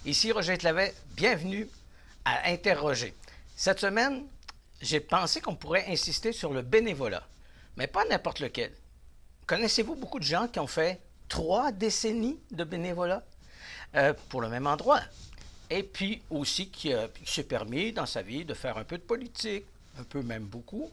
Ici Roger Clavet, bienvenue à Interroger. Cette semaine, j'ai pensé qu'on pourrait insister sur le bénévolat, mais pas n'importe lequel. Connaissez-vous beaucoup de gens qui ont fait 3 décennies de bénévolat pour le même endroit? Et puis aussi qui s'est permis dans sa vie de faire un peu de politique, un peu même beaucoup,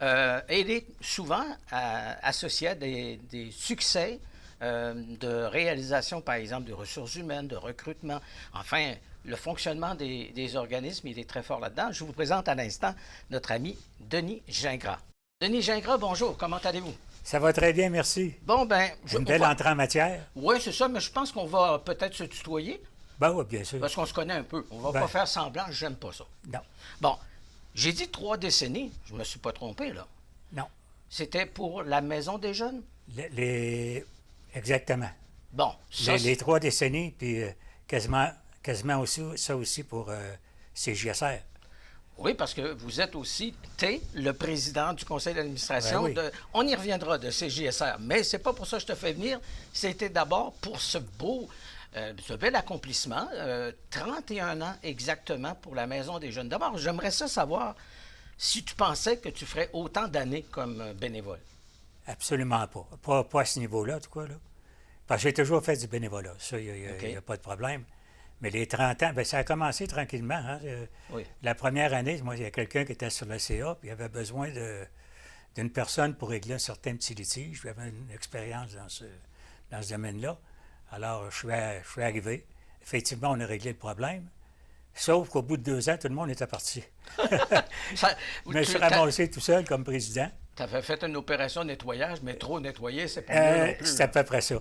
et il est souvent associé à des succès de réalisation, par exemple, de ressources humaines, de recrutement. Enfin, le fonctionnement des organismes, il est très fort là-dedans. Je vous présente à l'instant notre ami Denis Gingras. Denis Gingras, bonjour, comment allez-vous? Ça va très bien, merci. Bon, ben... Une belle entrée en matière. Oui, c'est ça, mais je pense qu'on va peut-être se tutoyer. Ben oui, bien sûr. Parce qu'on se connaît un peu. On va pas faire semblant, j'aime pas ça. Non. Bon, j'ai dit 3 décennies, je me suis pas trompé, là. Non. C'était pour la Maison des Jeunes? Exactement. Bon, ça, les 3 décennies, puis quasiment aussi, ça aussi pour CJSR. Oui, parce que vous êtes aussi, le président du conseil d'administration. Ben oui. On y reviendra de CJSR, mais c'est pas pour ça que je te fais venir. C'était d'abord pour ce bel accomplissement, 31 ans exactement pour la Maison des Jeunes. D'abord, j'aimerais ça savoir si tu pensais que tu ferais autant d'années comme bénévole. Absolument pas. Pas à ce niveau-là, en tout cas. Là. Parce que j'ai toujours fait du bénévolat. Ça, il n'y a pas de problème. Mais les 30 ans, bien, ça a commencé tranquillement. Hein? Oui. La première année, moi, il y a quelqu'un qui était sur le CA, puis il avait besoin d'une personne pour régler un certain petit litige. J'avais une expérience dans ce domaine-là. Alors, je suis arrivé. Effectivement, on a réglé le problème. Sauf qu'au bout de 2 ans, tout le monde était parti. Mais je suis ramassé tout seul comme président. Tu avais fait une opération de nettoyage, mais trop nettoyer, c'est pas mieux non plus. C'est à peu près ça.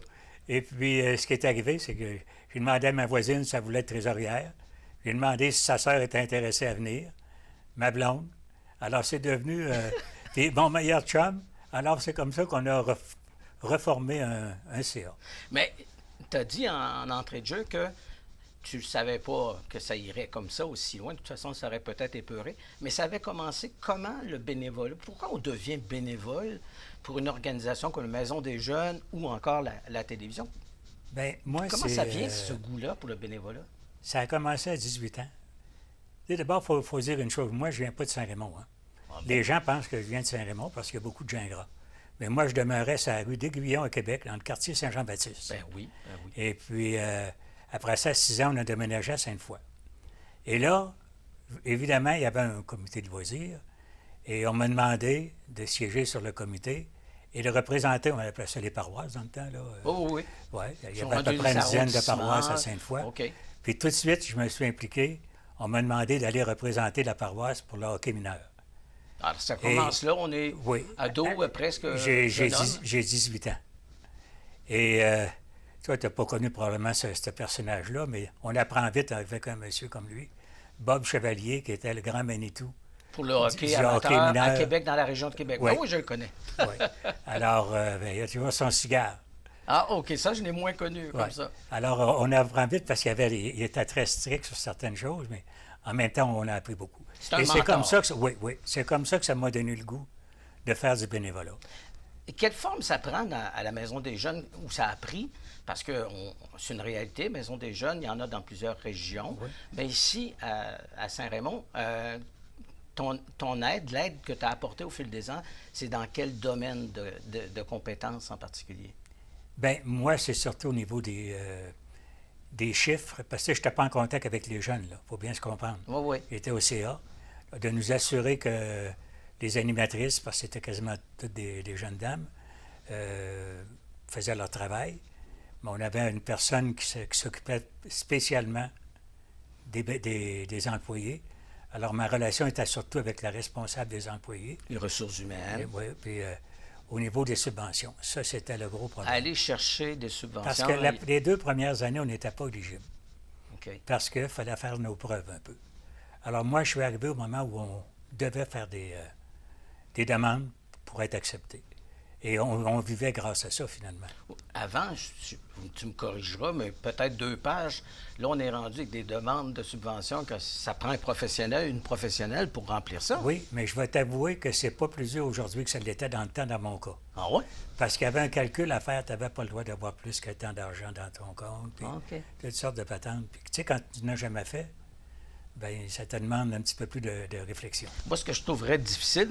Et puis, ce qui est arrivé, c'est que j'ai demandé à ma voisine si elle voulait être trésorière. J'ai demandé si sa sœur était intéressée à venir. Ma blonde. Alors, c'est devenu mon meilleur chum. Alors, c'est comme ça qu'on a reformé un CA. Mais tu as dit en entrée de jeu que tu ne savais pas que ça irait comme ça aussi loin. De toute façon, ça aurait peut-être épeuré. Mais ça avait commencé comment le bénévolat? Pourquoi on devient bénévole pour une organisation comme la Maison des Jeunes ou encore la télévision? Bien, moi, comment ça vient, ce goût-là, pour le bénévolat? Ça a commencé à 18 ans. D'abord, il faut dire une chose. Moi, je ne viens pas de Saint-Raymond. Hein. Ah bon? Les gens pensent que je viens de Saint-Raymond parce qu'il y a beaucoup de gens gras. Mais moi, je demeurais sur la rue d'Aiguillon à Québec, dans le quartier Saint-Jean-Baptiste. Ben oui, ben oui. Et puis, après ça, 6 ans, on a déménagé à Sainte-Foy. Et là, évidemment, il y avait un comité de loisirs. Et on m'a demandé de siéger sur le comité et de représenter, on appelait ça les paroisses dans le temps. Là. Oh oui. Oui, il y avait à peu près une dizaine de paroisses à Sainte-Foy. OK. Puis tout de suite, je me suis impliqué. On m'a demandé d'aller représenter la paroisse pour le hockey mineur. Alors, ça commence là, on est ado presque. J'ai 18 ans. Et toi, tu n'as pas connu probablement ce personnage-là, mais on apprend vite avec un monsieur comme lui, Bob Chevalier, qui était le grand Manitou. Pour le hockey amateur à Québec, dans la région de Québec. Oui, je le connais. Oui. Alors, il a toujours son cigare. Ah, OK, ça, je l'ai moins connu comme ça. Alors, on apprend vite parce qu'il était très strict sur certaines choses, mais en même temps, on a appris beaucoup. Et c'est comme ça que c'est comme ça que ça m'a donné le goût de faire du bénévolat. Et quelle forme ça prend à la Maison des Jeunes, où ça a pris? Parce que c'est une réalité, Maison des Jeunes, il y en a dans plusieurs régions. Oui. Mais ici, à Saint-Raymond, ton aide, l'aide que tu as apportée au fil des ans, c'est dans quel domaine de compétences en particulier? Bien, moi, c'est surtout au niveau des chiffres, parce que je n'étais pas en contact avec les jeunes, il faut bien se comprendre. Oui, oui. J'étais au CA, de nous assurer que les animatrices, parce que c'était quasiment toutes des jeunes dames, faisaient leur travail. Mais on avait une personne qui s'occupait spécialement des employés. Alors, ma relation était surtout avec la responsable des employés. Les ressources humaines. Oui, puis au niveau des subventions. Ça, c'était le gros problème. Aller chercher des subventions. Parce que les 2 premières années, on n'était pas éligible. Okay. Parce qu'il fallait faire nos preuves un peu. Alors, moi, je suis arrivé au moment où on devait faire des demandes pour être accepté. Et on vivait grâce à ça, finalement. Avant, tu me corrigeras, mais peut-être 2 pages. Là, on est rendu avec des demandes de subvention que ça prend un professionnel, une professionnelle pour remplir ça. Oui, mais je vais t'avouer que c'est pas plus dur aujourd'hui que ça l'était dans le temps, dans mon cas. Ah ouais? Parce qu'il y avait un calcul à faire, tu n'avais pas le droit d'avoir plus que tant d'argent dans ton compte, puis OK. toutes sortes de patentes. Puis, tu sais, quand tu n'as jamais fait, bien, ça te demande un petit peu plus de réflexion. Moi, ce que je trouverais difficile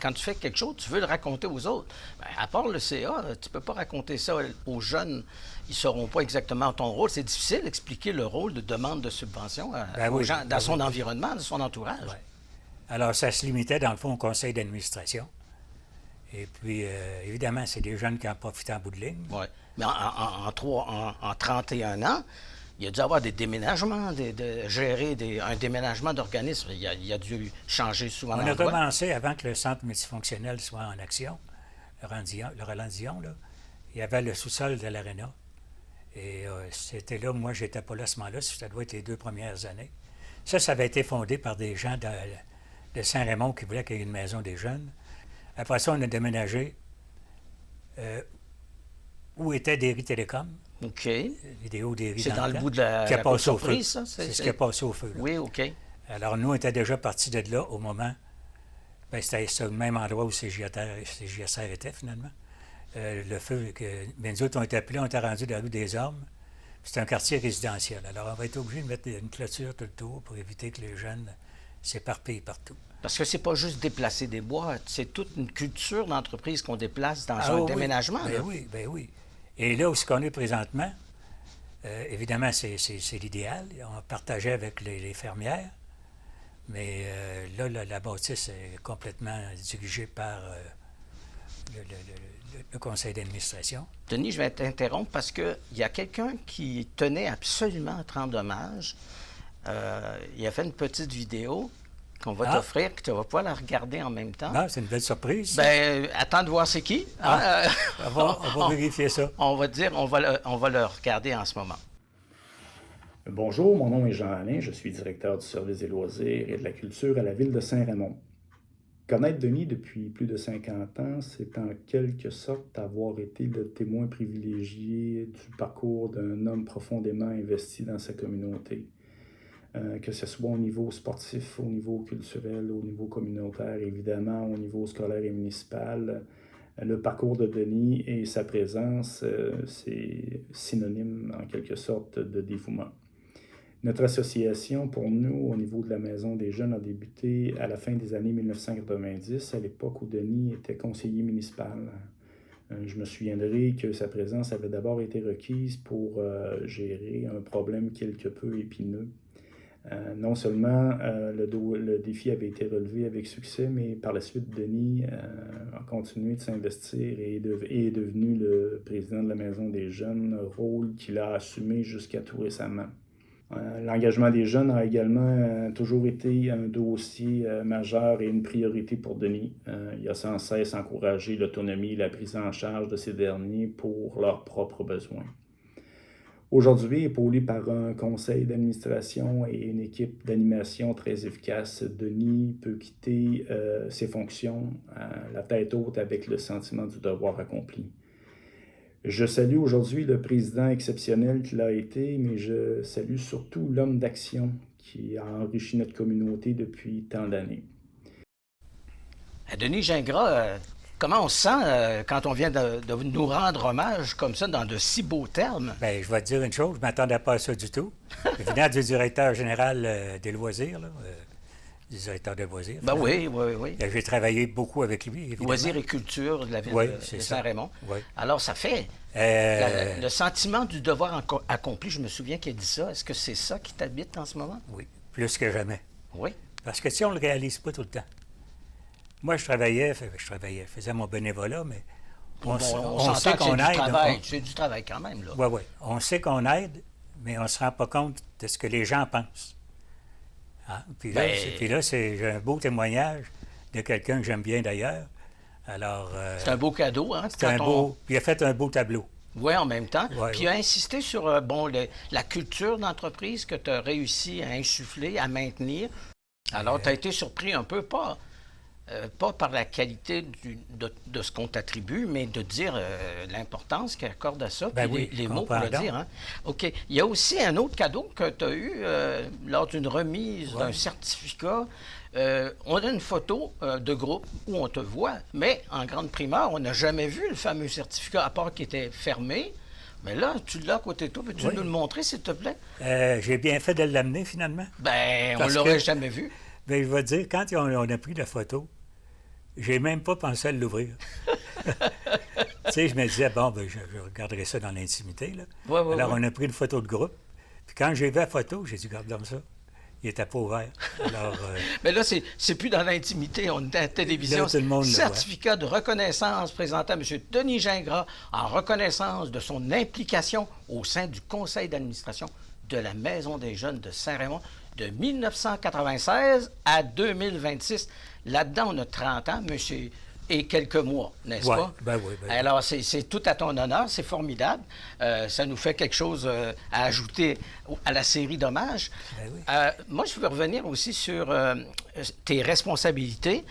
quand tu fais quelque chose, tu veux le raconter aux autres. Bien, à part le CA, tu ne peux pas raconter ça aux jeunes. Ils ne sauront pas exactement ton rôle. C'est difficile d'expliquer le rôle de demande de subvention aux gens dans son environnement, dans son entourage. Ouais. Alors, ça se limitait, dans le fond, au conseil d'administration. Et puis, évidemment, c'est des jeunes qui en profitent en bout de ligne. Oui. Mais en 31 ans, il y a dû avoir des déménagements, de gérer un déménagement d'organisme. Il a dû changer souvent On a d'endroit. commencé avant que le centre multifonctionnel soit en action, le Roland-Dion, là. Il y avait le sous-sol de l'aréna. Et c'était là, moi, j'étais pas là à ce moment-là, ça doit être les 2 premières années. Ça avait été fondé par des gens de Saint-Raymond qui voulaient qu'il y ait une maison des jeunes. Après ça, on a déménagé où était Derry Télécom. OK. Vidéo Derry. C'est dans le bout de la cour surprise, ça? C'est ce qui a passé au feu. Là. Oui, OK. Alors, nous, on était déjà partis de là au moment. Bien, c'était le même endroit où CJSR était, finalement. Le feu, bien, nous autres, on était appelés, on était rendus dans la rue des Ormes. C'est un quartier résidentiel. Alors, on va être obligé de mettre une clôture tout le tour pour éviter que les jeunes s'éparpillent partout. Parce que c'est pas juste déplacer des bois, c'est toute une culture d'entreprise qu'on déplace dans un déménagement. Ben oui. Et là où ce qu'on est présentement, évidemment, c'est l'idéal. On partageait avec les fermières, mais là, la bâtisse est complètement dirigée par le conseil d'administration. Denis, je vais t'interrompre parce qu'il y a quelqu'un qui tenait absolument à te rendre hommage. Il a fait une petite vidéo qu'on va t'offrir, que tu vas pouvoir la regarder en même temps. Ah, c'est une belle surprise. Ben, attends de voir c'est qui. On va vérifier ça. On va le regarder en ce moment. Bonjour, mon nom est Jean-Alain, je suis directeur du service des loisirs et de la culture à la ville de Saint-Raymond. Connaître Denis depuis plus de 50 ans, c'est en quelque sorte avoir été le témoin privilégié du parcours d'un homme profondément investi dans sa communauté. Que ce soit au niveau sportif, au niveau culturel, au niveau communautaire, évidemment, au niveau scolaire et municipal. Le parcours de Denis et sa présence, c'est synonyme en quelque sorte de dévouement. Notre association, pour nous, au niveau de la Maison des Jeunes, a débuté à la fin des années 1990, à l'époque où Denis était conseiller municipal. Je me souviendrai que sa présence avait d'abord été requise pour gérer un problème quelque peu épineux. Non seulement le défi avait été relevé avec succès, mais par la suite, Denis a continué de s'investir et est devenu le président de la Maison des Jeunes, rôle qu'il a assumé jusqu'à tout récemment. L'engagement des jeunes a également toujours été un dossier majeur et une priorité pour Denis. Il a sans cesse encouragé l'autonomie et la prise en charge de ces derniers pour leurs propres besoins. Aujourd'hui, épaulé par un conseil d'administration et une équipe d'animation très efficace, Denis peut quitter ses fonctions la tête haute avec le sentiment du devoir accompli. Je salue aujourd'hui le président exceptionnel qu'il a été, mais je salue surtout l'homme d'action qui a enrichi notre communauté depuis tant d'années. Denis Gingras, comment on se sent quand on vient de nous rendre hommage comme ça dans de si beaux termes? Bien, je vais te dire une chose, je ne m'attendais pas à ça du tout. Venant du directeur général des loisirs, du directeur des loisirs. Ben oui. J'ai travaillé beaucoup avec lui, évidemment. Loisirs et culture de la ville de Saint-Raymond. Oui. Alors, ça fait le sentiment du devoir accompli. Je me souviens qu'il a dit ça. Est-ce que c'est ça qui t'habite en ce moment? Oui, plus que jamais. Oui. Parce que si on ne le réalise pas tout le temps. Moi, je faisais mon bénévolat, mais on sait qu'on aide. C'est du travail quand même, là. Oui. On sait qu'on aide, mais on ne se rend pas compte de ce que les gens pensent. Hein? Puis là, j'ai un beau témoignage de quelqu'un que j'aime bien d'ailleurs. Alors, c'est un beau cadeau, hein? Puis il a fait un beau tableau. Oui, en même temps. Ouais, puis il a insisté sur la culture d'entreprise que tu as réussi à insuffler, à maintenir. Alors, tu as été surpris un peu, pas pas par la qualité de ce qu'on t'attribue, mais de dire l'importance qu'il accorde à ça, Ben puis oui, les mots pour le comprends dire. Hein. OK. Il y a aussi un autre cadeau que tu as eu lors d'une remise d'un certificat. On a une photo de groupe où on te voit, mais en grande primeur, on n'a jamais vu le fameux certificat, à part qu'il était fermé. Mais là, tu l'as à côté de toi. Peux-tu nous le montrer, s'il te plaît? J'ai bien fait de l'amener, finalement. Ben, on Parce l'aurait que- jamais vu. Bien, je vais te dire, quand on a pris la photo, j'ai même pas pensé à l'ouvrir. Tu sais, je me disais, bon, ben, je regarderai ça dans l'intimité, là. Ouais, ouais, Alors, ouais. on a pris une photo de groupe. Puis quand j'ai vu la photo, j'ai dit, garde comme ça. Il était pas ouvert. Alors, Mais là, c'est plus dans l'intimité, on est à la télévision. Là, tout le monde le voit. Certificat de reconnaissance présenté à M. Denis Gingras en reconnaissance de son implication au sein du conseil d'administration de la Maison des jeunes de Saint-Raymond de 1996 à 2026. Là-dedans, on a 30 ans, monsieur, et quelques mois, n'est-ce Ouais, pas? ben oui, ben oui. Alors, c'est tout à ton honneur, c'est formidable. Ça nous fait quelque chose à ajouter à la série d'hommages. Ben oui. Moi, je veux revenir aussi sur tes responsabilités.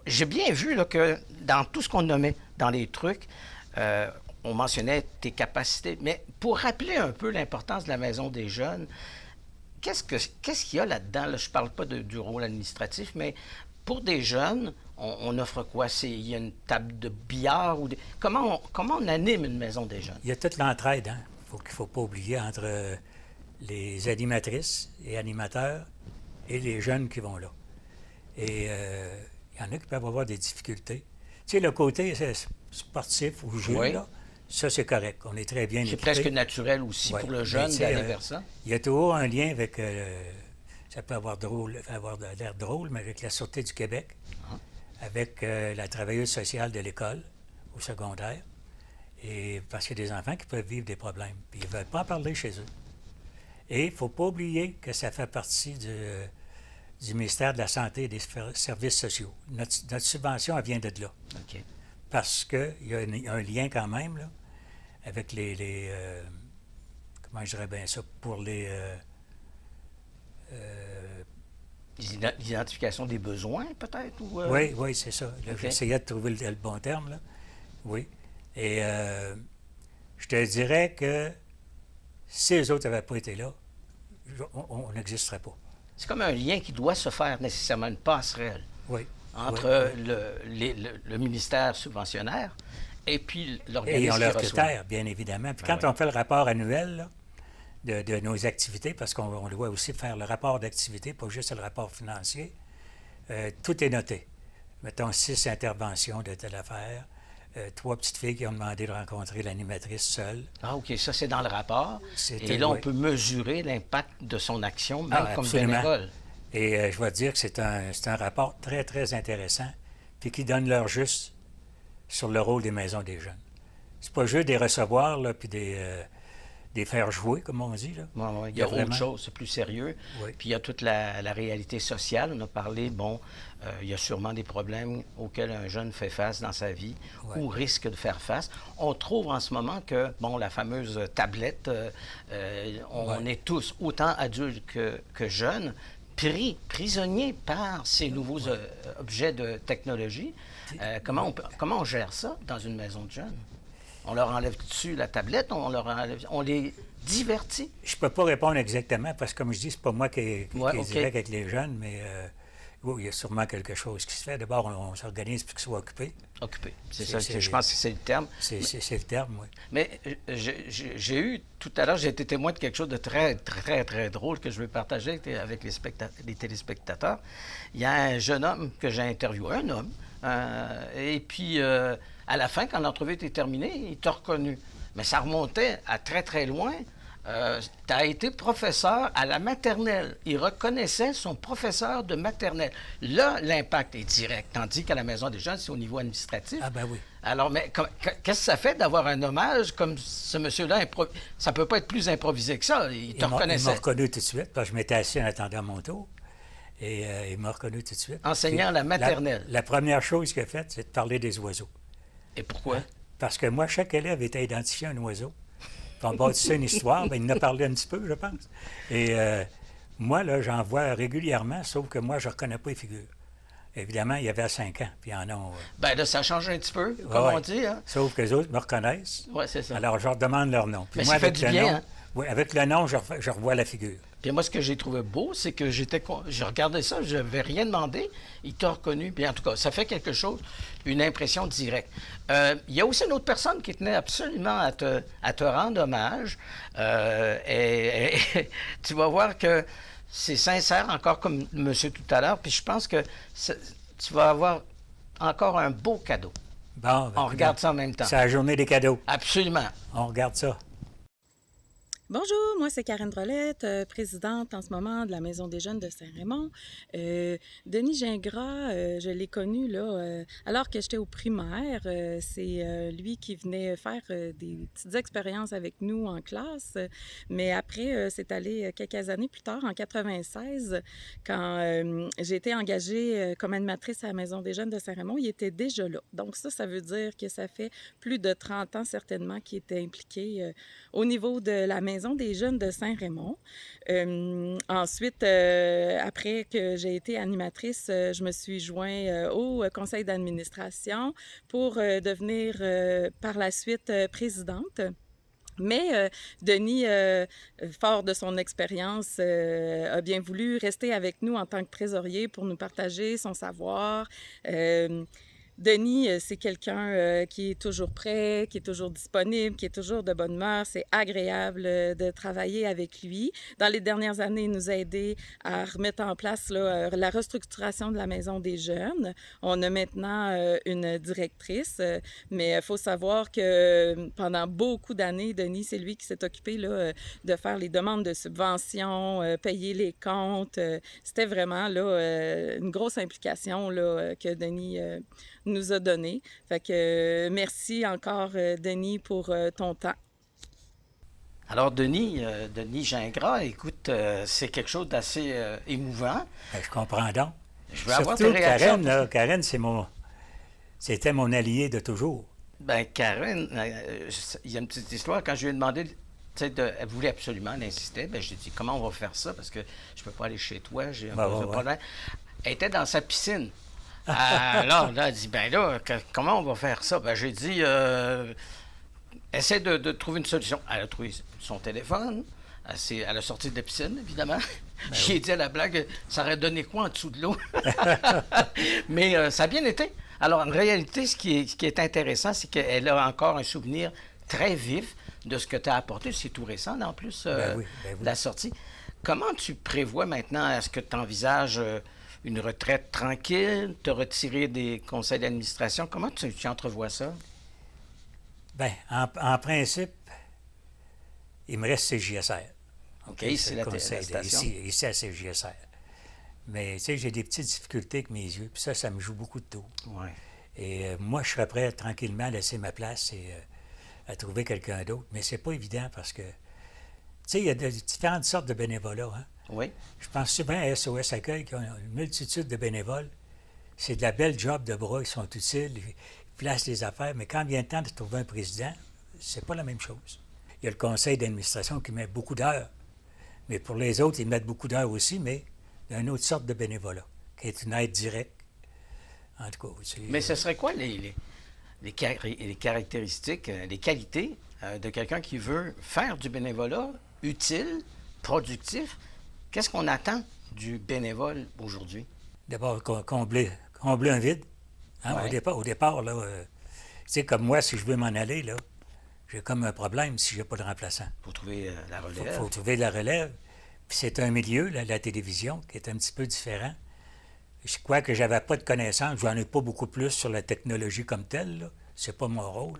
J'ai bien vu là, que dans tout ce qu'on nommait, dans les trucs, on mentionnait tes capacités. Mais pour rappeler un peu l'importance de la Maison des jeunes, qu'est-ce qu'il y a là-dedans? Là, je ne parle pas du rôle administratif, mais pour des jeunes, on offre quoi? Il y a une table de billard? Comment on anime une Maison des jeunes? il y a toute l'entraide, hein. Qu'il ne faut pas oublier entre les animatrices et animateurs et les jeunes qui vont là. Et il y en a qui peuvent avoir des difficultés. Tu sais, le côté sportif ou jeu, Oui. là, ça, c'est correct. On est très bien C'est équipés. presque naturel aussi Ouais. pour le Mais jeune tu sais, d'aller vers ça. Il y a toujours un lien avec, ça peut avoir l'air drôle, mais avec la Sûreté du Québec, avec la travailleuse sociale de l'école au secondaire, et parce qu'il y a des enfants qui peuvent vivre des problèmes, puis ils ne veulent pas en parler chez eux. Et il ne faut pas oublier que ça fait partie du ministère de la Santé et des Services sociaux. Notre subvention, elle vient de là. OK. Parce qu'il y a un lien quand même là, avec comment je dirais bien ça, pour L'identification des besoins, peut-être? Ou, Oui, oui, c'est ça. Là, OK. j'essayais de trouver le bon terme, là. Oui. Et je te dirais que si les autres n'avaient pas été là, on n'existerait pas. C'est comme un lien qui doit se faire nécessairement, une passerelle Oui. entre Oui. le ministère subventionnaire et puis Et l'organisme ils ont qui leur reçoit. critère, bien évidemment. Puis Ben quand oui. on fait le rapport annuel là, de nos activités, parce qu'on doit aussi faire le rapport d'activité, pas juste le rapport financier, tout est noté. Mettons 6 interventions de telle affaire, 3 petites filles qui ont demandé de rencontrer l'animatrice seule. Ah, OK, ça, c'est dans le rapport. C'était- Et là, on oui. peut mesurer l'impact de son action, même Ah, comme absolument. bénévole. Et je vais te dire que c'est un rapport très, très intéressant, puis qui donne l'heure juste sur le rôle des maisons des jeunes. C'est pas juste des recevoir, là, puis des faire jouer, comme on dit. Là. Ouais, ouais, il y a vraiment- autre chose, c'est plus sérieux. Oui. Puis il y a toute la réalité sociale. On a parlé, il y a sûrement des problèmes auxquels un jeune fait face dans sa vie Ouais. ou risque de faire face. On trouve en ce moment que, la fameuse tablette, on est tous, autant adultes que jeunes, prisonniers par ces nouveaux objets de technologie. Comment on gère ça dans une maison de jeunes? On leur enlève dessus la tablette, on les divertit. Je peux pas répondre exactement, parce que comme je dis, c'est pas moi qui est Ouais, OK. direct avec les jeunes, mais oui, il y a sûrement quelque chose qui se fait. D'abord, on s'organise pour qu'ils soient occupés. Occupé. C'est C'est- ça, c'est- je pense que c'est le terme. C'est le terme, oui. Mais j'ai eu, tout à l'heure, j'ai été témoin de quelque chose de très, très, très drôle que je vais partager avec les téléspectateurs. Il y a un jeune homme que j'ai interviewé, un homme, et puis à la fin, quand l'entrevue était terminée, il t'a reconnu. Mais ça remontait à très, très loin. Tu as été professeur à la maternelle. Il reconnaissait son professeur de maternelle. Là, l'impact est direct, tandis qu'à la Maison des jeunes, c'est au niveau administratif. Ah ben oui. Alors, mais qu'est-ce que ça fait d'avoir un hommage comme ce monsieur-là? Ça peut pas être plus improvisé que ça. Il te Il m'a reconnaissait. reconnu tout de suite, parce que je m'étais assis en attendant mon tour. Et il m'a reconnu tout de suite. Enseignant Puis la maternelle. La première chose qu'il a faite, c'est de parler des oiseaux. Et pourquoi? Parce que moi, chaque élève était identifié à un oiseau. Puis on bâtissait une histoire, ben, il en a parlé un petit peu, je pense. Et moi, là, j'en vois régulièrement, sauf que moi, je ne reconnais pas les figures. Évidemment, il y avait 5 ans, puis ils en ont... Ben là, ça change un petit peu, comme ouais. on dit. Hein? Sauf que les autres me reconnaissent. Oui, c'est ça. Alors, je leur demande leur nom. Puis Mais moi, ça fait du bien, nom, hein? oui, avec le nom, je revois la figure. Puis moi, ce que j'ai trouvé beau, c'est que j'ai regardé ça, je n'avais rien demandé, il t'a reconnu. Puis en tout cas, ça fait quelque chose, une impression directe. Il y a aussi une autre personne qui tenait absolument à te rendre hommage. Et tu vas voir que c'est sincère, encore comme monsieur tout à l'heure. Puis je pense que tu vas avoir encore un beau cadeau. Bon, ben, on regarde ça en même temps. C'est la journée des cadeaux. Absolument. On regarde ça. Bonjour, moi c'est Karen Drolet, présidente en ce moment de la Maison des jeunes de Saint-Raymond. Denis Gingras, je l'ai connu là, alors que j'étais au primaire. C'est lui qui venait faire des petites expériences avec nous en classe. Mais après, c'est allé quelques années plus tard, en 96, quand j'ai été engagée comme animatrice à la Maison des jeunes de Saint-Raymond. Il était déjà là. Donc ça veut dire que ça fait plus de 30 ans certainement qu'il était impliqué au niveau de la Maison des jeunes de Saint-Raymond. Ensuite, après que j'ai été animatrice, je me suis joint au conseil d'administration pour devenir par la suite présidente. Mais Denis, fort de son expérience, a bien voulu rester avec nous en tant que trésorier pour nous partager son savoir. Denis, c'est quelqu'un qui est toujours prêt, qui est toujours disponible, qui est toujours de bonne humeur. C'est agréable de travailler avec lui. Dans les dernières années, il nous a aidés à remettre en place là, la restructuration de la Maison des jeunes. On a maintenant une directrice, mais il faut savoir que pendant beaucoup d'années, Denis, c'est lui qui s'est occupé là, de faire les demandes de subventions, payer les comptes. C'était vraiment là, une grosse implication là, que Denis nous a donné. Fait que merci encore, Denis, pour ton temps. Alors, Denis Gingras, écoute, c'est quelque chose d'assez émouvant. Ben, je comprends donc. Je veux avoir Surtout tes réactions. Karen, c'était mon allié de toujours. Ben, Karen, il y a une petite histoire. Quand je lui ai demandé, elle voulait absolument, elle insistait. Ben, j'ai dit, comment on va faire ça? Parce que je peux pas aller chez toi, j'ai un problème. Elle était dans sa piscine. Alors, là, elle dit, ben là, comment on va faire ça? Ben, j'ai dit, essaie de trouver une solution. Elle a trouvé son téléphone, elle a sorti de la piscine, évidemment. Ben j'ai dit à la blague, ça aurait donné quoi en dessous de l'eau? Mais ça a bien été. Alors, en réalité, ce qui est intéressant, c'est qu'elle a encore un souvenir très vif de ce que tu as apporté. C'est tout récent, en plus, de la sortie. Comment tu prévois maintenant? Est-ce que tu envisages une retraite tranquille, te retirer des conseils d'administration? Comment tu entrevois ça? Bien, en principe, il me reste CJSR. OK, c'est la station. Ici à CJSR. Mais, tu sais, j'ai des petites difficultés avec mes yeux, puis ça me joue beaucoup de tours. Ouais. Et moi, je serais prêt tranquillement à laisser ma place et à trouver quelqu'un d'autre. Mais c'est pas évident parce que, tu sais, il y a différentes sortes de bénévolat, hein? Oui. Je pense souvent à SOS Accueil, qui ont une multitude de bénévoles. C'est de la belle job de bras, ils sont utiles, ils placent les affaires, mais quand vient le temps de trouver un président, c'est pas la même chose. Il y a le conseil d'administration qui met beaucoup d'heures, mais pour les autres, ils mettent beaucoup d'heures aussi, mais d'une autre sorte de bénévolat, qui est une aide directe. En tout cas, mais ce serait quoi les caractéristiques, les qualités de quelqu'un qui veut faire du bénévolat utile, productif? Qu'est-ce qu'on attend du bénévole aujourd'hui? D'abord, combler un vide. Hein? Ouais. Au départ, là, tu sais, comme moi, si je veux m'en aller, là, j'ai comme un problème si j'ai pas de remplaçant. Il faut trouver la relève. Il faut trouver la relève. Puis c'est un milieu, là, la télévision, qui est un petit peu différent. Je crois que j'avais pas de connaissances, j'en ai pas beaucoup plus sur la technologie comme telle, là. C'est pas mon rôle.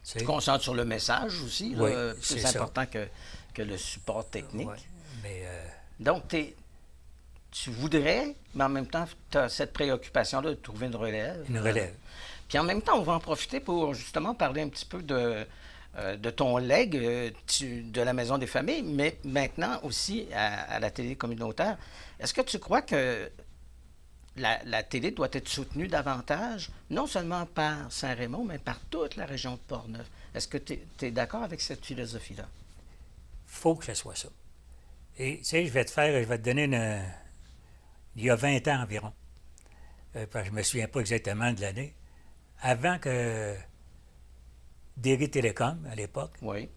Tu te concentres sur le message aussi, là, oui, plus important que le support technique. Oui, mais... Donc, tu voudrais, mais en même temps, tu as cette préoccupation-là de trouver une relève. Une relève. Puis en même temps, on va en profiter pour justement parler un petit peu de ton legs de la Maison des familles, mais maintenant aussi à la télé communautaire. Est-ce que tu crois que la télé doit être soutenue davantage, non seulement par Saint-Raymond, mais par toute la région de Portneuf? Est-ce que tu es d'accord avec cette philosophie-là? Il faut que ce soit ça. Et tu sais, je vais te donner il y a 20 ans environ. parce que je ne me souviens pas exactement de l'année, avant que Derry Télécom, à l'époque, Oui.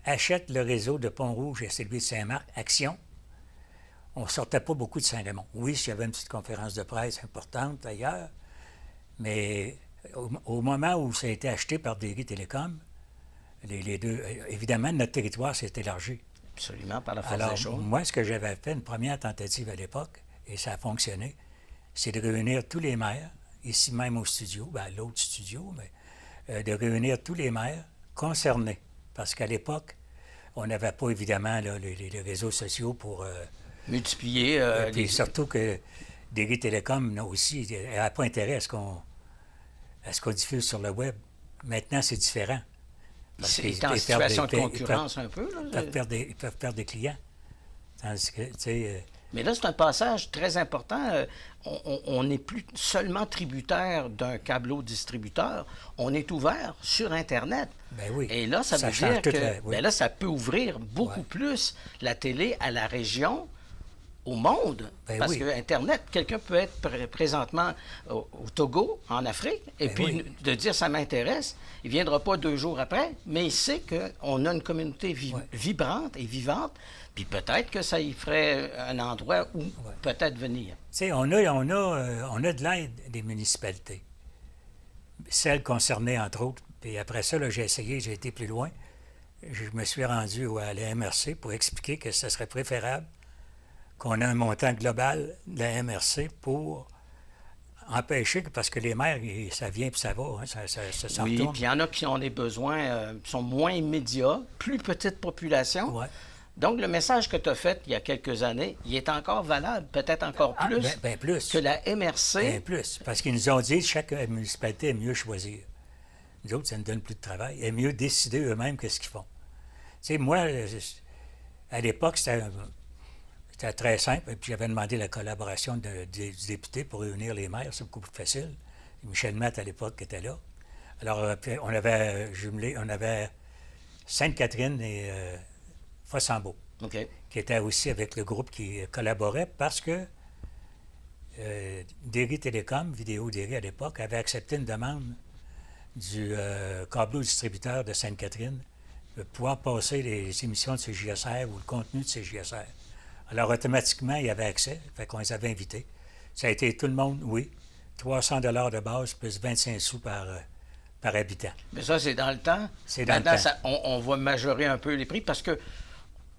achète le réseau de Pont-Rouge et celui de Saint-Marc, Action, on ne sortait pas beaucoup de Saint-Raymond. Oui, il y avait une petite conférence de presse importante d'ailleurs, mais au moment où ça a été acheté par Derry Télécom, les deux, évidemment, notre territoire s'est élargi. Absolument, par la force Alors, des choses. moi, ce que j'avais fait, une première tentative à l'époque, et ça a fonctionné, c'est de réunir tous les maires, ici même au studio, à l'autre studio, mais de réunir tous les maires concernés. Parce qu'à l'époque, on n'avait pas évidemment là, les réseaux sociaux pour... Multiplier et puis surtout que Derry Télécom aussi n'a pas intérêt à ce qu'on diffuse sur le web. Maintenant, c'est différent. C'est en situation de concurrence un peu. Là. Ils peuvent perdre des clients. Tandis que, tu sais... Mais là, c'est un passage très important. On n'est plus seulement tributaire d'un câbleau distributeur. On est ouvert sur Internet. Ben oui. Et là, ça veut dire que ben là, ça peut ouvrir beaucoup plus la télé à la région, au monde. Ben parce oui. que Internet, quelqu'un peut être présentement au Togo, en Afrique, et Ben puis oui. de dire « ça m'intéresse », il ne viendra pas 2 jours après, mais il sait qu'on a une communauté vibrante et vivante, puis peut-être que ça y ferait un endroit où peut-être venir. Tu sais, on a de l'aide des municipalités. Celles concernées, entre autres. Puis après ça, là, j'ai été plus loin. Je me suis rendu à la MRC pour expliquer que ce serait préférable qu'on ait un montant global de la MRC pour empêcher, parce que les maires, ça vient puis ça va, hein, ça s'en Oui, retourne. puis il y en a qui ont des besoins, sont moins immédiats, plus petite population. Ouais. Donc, le message que tu as fait il y a quelques années, il est encore valable, peut-être encore plus, Ben plus. que la MRC. Ben plus, parce qu'ils nous ont dit que chaque municipalité est mieux choisir. Nous autres, ça nous donne plus de travail. Est mieux décider eux-mêmes qu'est-ce qu'ils font. Tu sais, moi, à l'époque, c'était très simple. Et puis, j'avais demandé la collaboration du député pour réunir les maires. C'est beaucoup plus facile. Et Michel Matt, à l'époque, était là. Alors, on avait jumelé, on avait Sainte-Catherine et Fossambeau, OK. qui était aussi avec le groupe qui collaborait parce que Derry Télécom, Vidéo Derry à l'époque, avait accepté une demande du câbleau distributeur de Sainte-Catherine de pouvoir passer les émissions de CJSR ou le contenu de CJSR. Alors, automatiquement, il y avait accès, fait qu'on les avait invités. Ça a été tout le monde, oui, 300 $ de base plus 25 sous par habitant. Mais ça, c'est dans le temps. C'est dans le Maintenant, temps. on va majorer un peu les prix parce que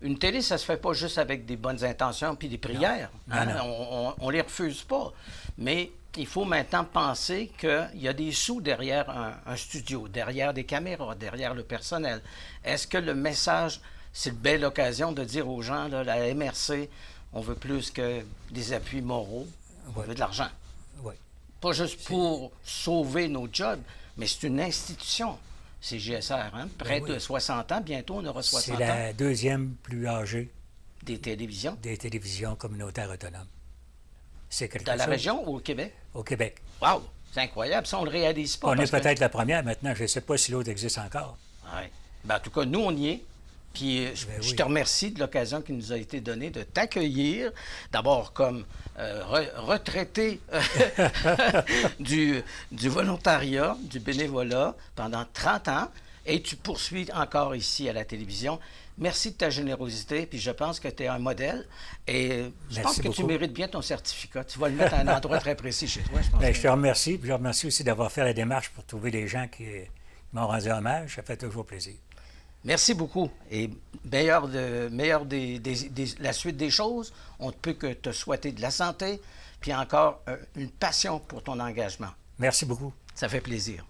une télé, ça se fait pas juste avec des bonnes intentions puis des prières. Non, hein? non. On les refuse pas. Mais il faut maintenant penser qu'il y a des sous derrière un studio, derrière des caméras, derrière le personnel. Est-ce que le message, c'est une belle occasion de dire aux gens, là, la MRC, on veut plus que des appuis moraux, on veut de l'argent. Oui. Pas juste pour sauver nos jobs, mais c'est une institution. C'est GSR, hein? Près Ben oui. de 60 ans, bientôt on aura 60 C'est ans. la deuxième plus âgée Des télévisions. des télévisions communautaires autonomes. C'est quelque Dans la chose. région ou au Québec? Au Québec. Wow! C'est incroyable. Ça, on le réalise pas. On est parce que- peut-être la première maintenant. Je ne sais pas si l'autre existe encore. Ouais. Ben, en tout cas, nous, on y est. Puis je oui. te remercie de l'occasion qui nous a été donnée de t'accueillir, d'abord comme retraité du volontariat, du bénévolat pendant 30 ans, et tu poursuis encore ici à la télévision. Merci de ta générosité, puis je pense que tu es un modèle, et je pense que tu beaucoup. mérites bien ton certificat. Tu vas le mettre à un endroit très précis chez toi, je pense. Bien, je te remercie. Puis je remercie aussi d'avoir fait la démarche pour trouver les gens qui m'ont rendu hommage. Ça fait toujours plaisir. Merci beaucoup. Et la suite des choses, on ne peut que te souhaiter de la santé, puis encore une passion pour ton engagement. Merci beaucoup. Ça fait plaisir.